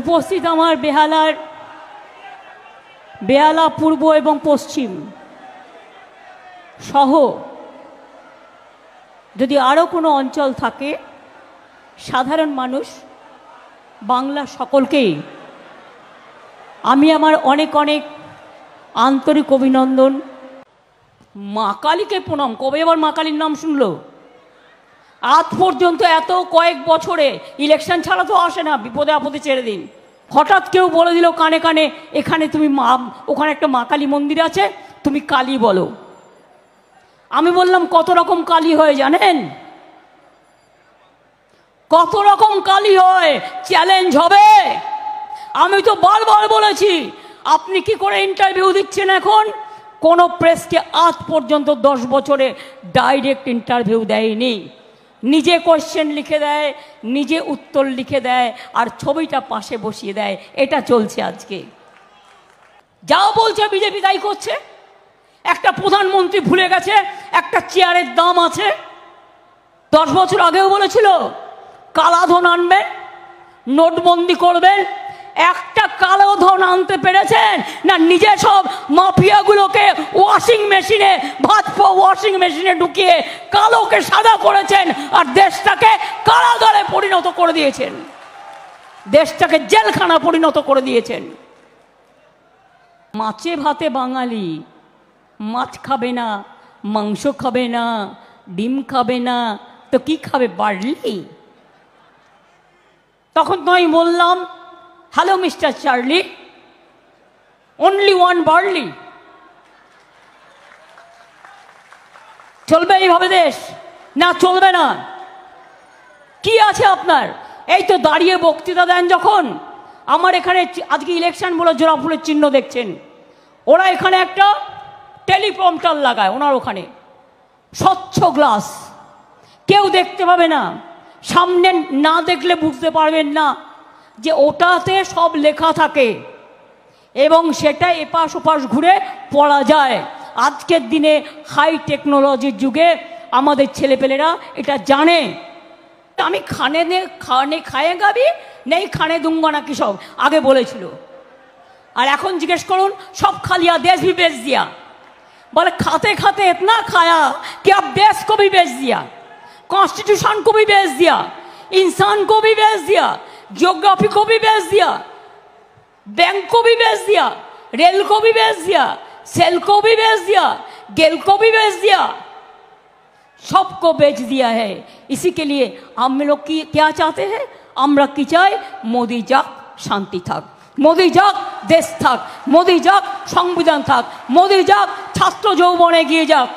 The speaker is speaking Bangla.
উপস্থিত আমার বেহালা পূর্ব এবং পশ্চিম সহ যদি আরও কোনো অঞ্চল থাকে, সাধারণ মানুষ, বাংলা সকলকেই আমি আমার অনেক অনেক আন্তরিক অভিনন্দন। মা কালীকে প্রণাম। কবে আবার মা কালীর নাম শুনলো? আজ পর্যন্ত এত কয়েক বছরে ইলেকশন ছাড়া তো আসে না, বিপদে আপদে ছেড়ে দিন। হঠাৎ কেউ বলে দিল কানে কানে, এখানে তুমি ওখানে একটা মা কালী মন্দির আছে, তুমি কালী বলো। আমি বললাম কত রকম কালী হয় জানেন? কত রকম কালী হয়, চ্যালেঞ্জ হবে। আমি তো বারবার বলেছি, আপনি কি করে ইন্টারভিউ দিচ্ছেন এখন? কোনো প্রেসকে আজ পর্যন্ত 10 বছরে ডাইরেক্ট ইন্টারভিউ দেয়নি। নিজে কোয়েশ্চেন লিখে দেয়, নিজে উত্তর লিখে দেয়, আর ছবিটা পাশে বসিয়ে দেয়। এটা চলছে আজকে। যাও বলছে বিজেপি তাই করছে। একটা প্রধানমন্ত্রী ভুলে গেছে একটা চেয়ারের দাম আছে। 10 বছর আগেও বলেছিল কালাধন আনবেন, নোটবন্দি করবেন। একটা কালোধন আনতে পেরেছেন না? নিজে সব মাফিয়াগুলোকে ওয়াশিং মেশিনে, ভাজপা ওয়াশিং মেশিনে ঢুকিয়ে কালোকে সাদা করেছেন, আর দেশটাকে কারাগারে পরিণত করে দিয়েছেন, দেশটাকে জেলখানা পরিণত করে দিয়েছেন। মাছে ভাতে বাঙালি, মাছ খাবে না, মাংস খাবে না, ডিম খাবে না, তো কি খাবে? বার্লি। তখন তো আমি বললাম, hello mister Charlie, only one barley. চলবে এইভাবে দেশ? না, চলবে না। কি আছে আপনার? এই তো দাঁড়িয়ে বক্তৃতা দেন যখন। আমার এখানে আজকে ইলেকশন বলে জোড়া ফুলের চিহ্ন দেখছেন, ওরা এখানে একটা টেলিপ্রম্পটার লাগায়, ওনার ওখানে স্বচ্ছ গ্লাস, কেউ দেখতে পাবে না। সামনে না দেখলে বুঝতে পারবেন না যে ওটাতে সব লেখা থাকে, এবং সেটা এপাশ ওপাশ ঘুরে পড়া যায়। আজকের দিনে হাই টেকনোলজির যুগে আমাদের ছেলেপেলেরা এটা জানে। আমি খায়েগা भी नहीं खाने दूंगा ना, কি সব আগে বলেছিল। আর এখন জিজ্ঞেস করুন, সব खा लिया, देश भी बेच दिया। बोले खाते खाते इतना खाया कि अब देश को भी बेच दिया, कॉन्स्टिट्यूशन को भी बेच दिया, इंसान को भी बेच दिया, ज्योग्राफी को भी बेच दिया, बैंक को भी बेच दिया, रेल को भी बेच दिया, सेल को भी बेच दिया, गेल को भी बेच दिया, सबको बेच दिया है। इसी के लिए हम लोग की क्या चाहते हैं? আমরা কি চাই? মোদি যাক, শান্তি থাক। মোদি যাক, দেশ থাক। মোদি যাক, সংবিধান থাক। মোদি যাক, ছাত্র যৌবনে এগিয়ে যাক।